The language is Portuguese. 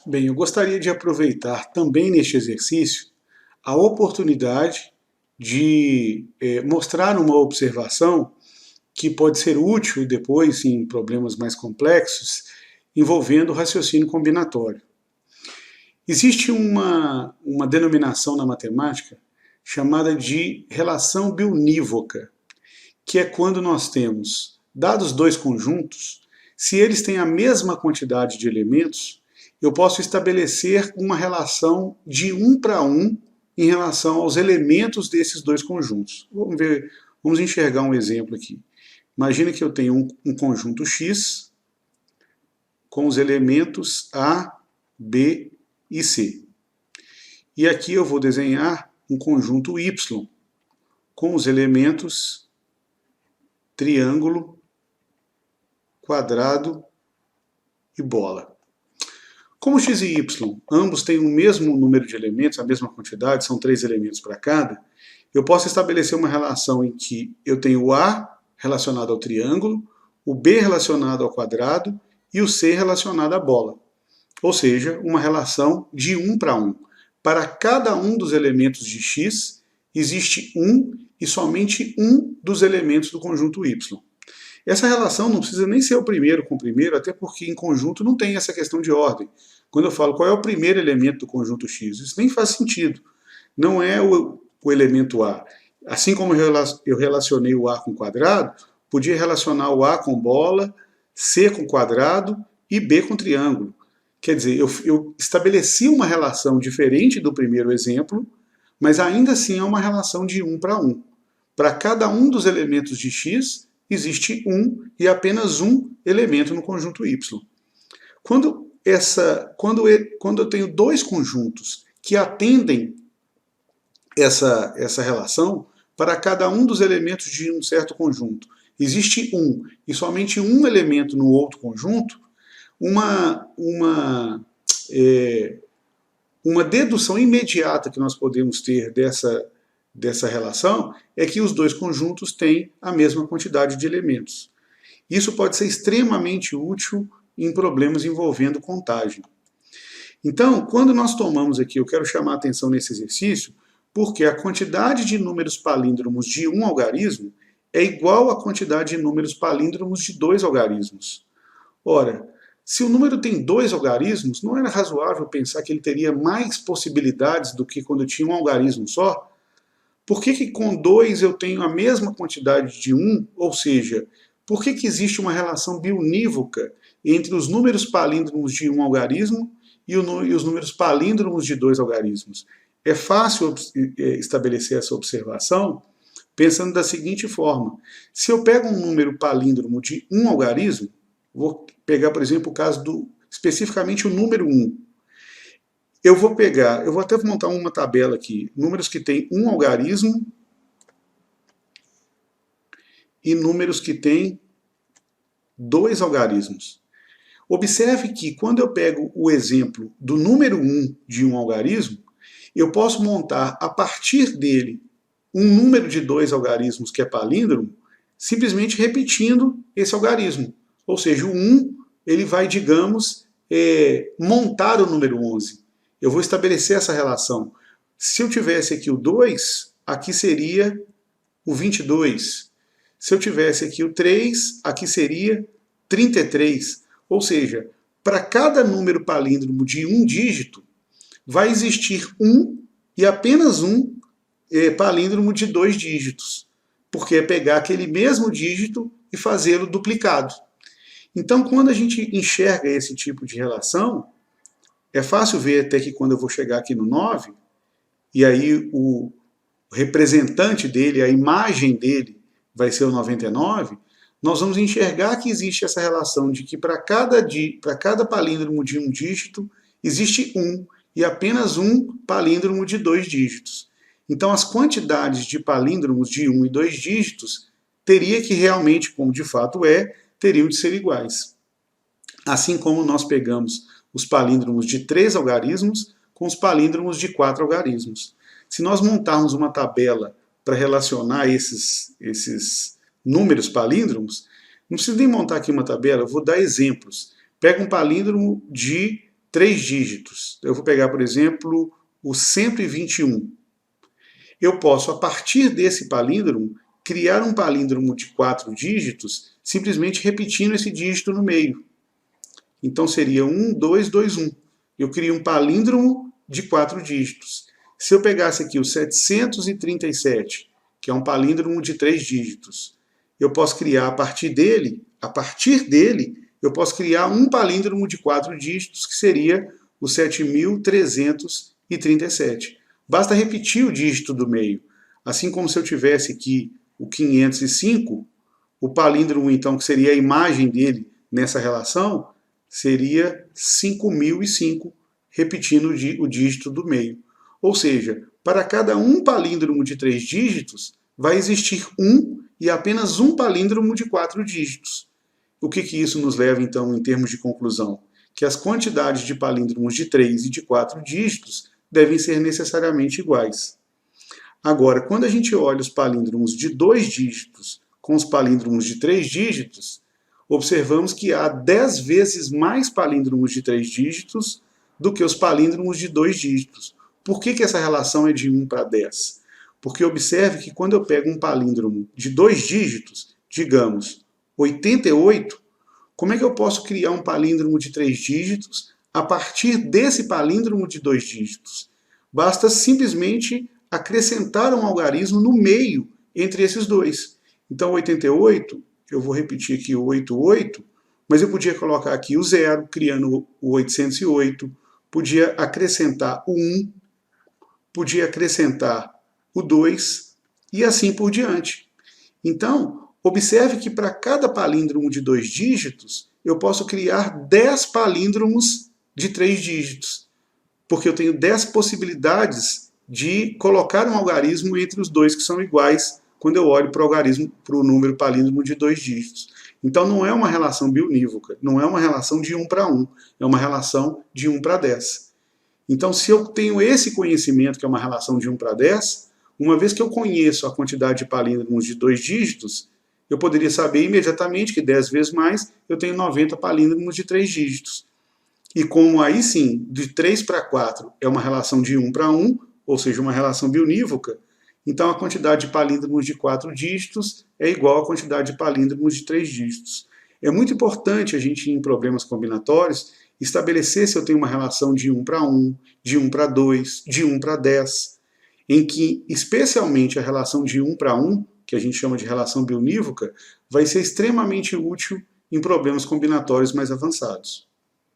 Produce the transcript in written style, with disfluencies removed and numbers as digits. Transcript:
Bem, eu gostaria de aproveitar também neste exercício a oportunidade de mostrar uma observação que pode ser útil depois em problemas mais complexos envolvendo raciocínio combinatório. Existe uma denominação na matemática chamada de relação biunívoca, que é quando nós temos dados dois conjuntos, se eles têm a mesma quantidade de elementos, eu posso estabelecer uma relação de 1 para 1 em relação aos elementos desses dois conjuntos. Vamos enxergar um exemplo aqui. Imagina que eu tenho um conjunto X com os elementos A, B e C. E aqui eu vou desenhar um conjunto Y com os elementos triângulo, quadrado e bola. Como x e y ambos têm o mesmo número de elementos, a mesma quantidade, são 3 elementos para cada, eu posso estabelecer uma relação em que eu tenho o A relacionado ao triângulo, o B relacionado ao quadrado e o C relacionado à bola. Ou seja, uma relação de 1 para 1. Para cada um dos elementos de x, existe um e somente um dos elementos do conjunto y. Essa relação não precisa nem ser o primeiro com o primeiro, até porque em conjunto não tem essa questão de ordem. Quando eu falo qual é o primeiro elemento do conjunto X, isso nem faz sentido. Não é o elemento A. Assim como eu relacionei o A com quadrado, podia relacionar o A com bola, C com quadrado e B com triângulo. Quer dizer, eu estabeleci uma relação diferente do primeiro exemplo, mas ainda assim é uma relação de 1 para 1. Para cada um dos elementos de X, existe um e apenas um elemento no conjunto Y. Quando eu tenho dois conjuntos que atendem essa relação, para cada um dos elementos de um certo conjunto, existe um e somente um elemento no outro conjunto, uma dedução imediata que nós podemos ter dessa relação é que os dois conjuntos têm a mesma quantidade de elementos. Isso pode ser extremamente útil em problemas envolvendo contagem. Então, quando nós tomamos aqui, eu quero chamar a atenção nesse exercício, porque a quantidade de números palíndromos de um algarismo é igual à quantidade de números palíndromos de dois algarismos. Ora, se o número tem dois algarismos, não era razoável pensar que ele teria mais possibilidades do que quando tinha um algarismo só? Por que com 2 eu tenho a mesma quantidade de 1? Ou seja, por que existe uma relação biunívoca entre os números palíndromos de um algarismo e os números palíndromos de dois algarismos? É fácil estabelecer essa observação pensando da seguinte forma. Se eu pego um número palíndromo de um algarismo, vou pegar, por exemplo, o caso especificamente o número 1. Eu vou até montar uma tabela aqui, números que têm um algarismo e números que têm dois algarismos. Observe que quando eu pego o exemplo do número 1 de um algarismo, eu posso montar a partir dele um número de dois algarismos que é palíndromo, simplesmente repetindo esse algarismo. Ou seja, o 1 ele vai, digamos, montar o número 11. Eu vou estabelecer essa relação. Se eu tivesse aqui o 2, aqui seria o 22. Se eu tivesse aqui o 3, aqui seria 33. Ou seja, para cada número palíndromo de um dígito, vai existir um e apenas um palíndromo de dois dígitos. Porque é pegar aquele mesmo dígito e fazê-lo duplicado. Então, quando a gente enxerga esse tipo de relação, é fácil ver até que quando eu vou chegar aqui no 9, e aí o representante dele, a imagem dele, vai ser o 99, nós vamos enxergar que existe essa relação de que para cada palíndromo de um dígito, existe um e apenas um palíndromo de dois dígitos. Então, as quantidades de palíndromos de 1 e 2 dígitos teria que realmente, como de fato teriam de ser iguais. Assim como nós pegamos os palíndromos de 3 algarismos com os palíndromos de 4 algarismos. Se nós montarmos uma tabela para relacionar esses números palíndromos, não precisa nem montar aqui uma tabela, eu vou dar exemplos. Pega um palíndromo de 3 dígitos. Eu vou pegar, por exemplo, o 121. Eu posso, a partir desse palíndromo, criar um palíndromo de 4 dígitos, simplesmente repetindo esse dígito no meio. Então seria 1, 2, 2, 1. Eu crio um palíndromo de 4 dígitos. Se eu pegasse aqui o 737, que é um palíndromo de 3 dígitos, eu posso criar a partir dele, eu posso criar um palíndromo de 4 dígitos, que seria o 7.337. Basta repetir o dígito do meio. Assim como se eu tivesse aqui o 505, o palíndromo, então, que seria a imagem dele nessa relação, seria 5005, repetindo o dígito do meio. Ou seja, para cada um palíndromo de 3 dígitos, vai existir um e apenas um palíndromo de 4 dígitos. O que isso nos leva, então, em termos de conclusão? Que as quantidades de palíndromos de 3 e de 4 dígitos devem ser necessariamente iguais. Agora, quando a gente olha os palíndromos de 2 dígitos com os palíndromos de 3 dígitos, observamos que há 10 vezes mais palíndromos de 3 dígitos do que os palíndromos de 2 dígitos. Por que essa relação é de 1 para 10? Porque observe que quando eu pego um palíndromo de 2 dígitos, digamos 88, como é que eu posso criar um palíndromo de 3 dígitos a partir desse palíndromo de 2 dígitos? Basta simplesmente acrescentar um algarismo no meio entre esses dois. Então 88, eu vou repetir aqui o 88, mas eu podia colocar aqui o 0, criando o 808, podia acrescentar o 1, podia acrescentar o 2 e assim por diante. Então, observe que para cada palíndromo de 2 dígitos, eu posso criar 10 palíndromos de 3 dígitos, porque eu tenho 10 possibilidades de colocar um algarismo entre os dois que são iguais quando eu olho para o algarismo, para o número palíndromo de 2 dígitos. Então não é uma relação biunívoca, não é uma relação de 1 para 1, é uma relação de 1 para 10. Então se eu tenho esse conhecimento, que é uma relação de 1 para 10, uma vez que eu conheço a quantidade de palíndromos de 2 dígitos, eu poderia saber imediatamente que 10 vezes mais eu tenho 90 palíndromos de 3 dígitos. E como aí sim, de 3 para 4 é uma relação de 1 para 1, ou seja, uma relação biunívoca, então a quantidade de palíndromos de 4 dígitos é igual à quantidade de palíndromos de 3 dígitos. É muito importante a gente, em problemas combinatórios, estabelecer se eu tenho uma relação de 1 para 1, de 1 para 2, de 1 para 10, em que, especialmente, a relação de 1 para 1, que a gente chama de relação biunívoca, vai ser extremamente útil em problemas combinatórios mais avançados.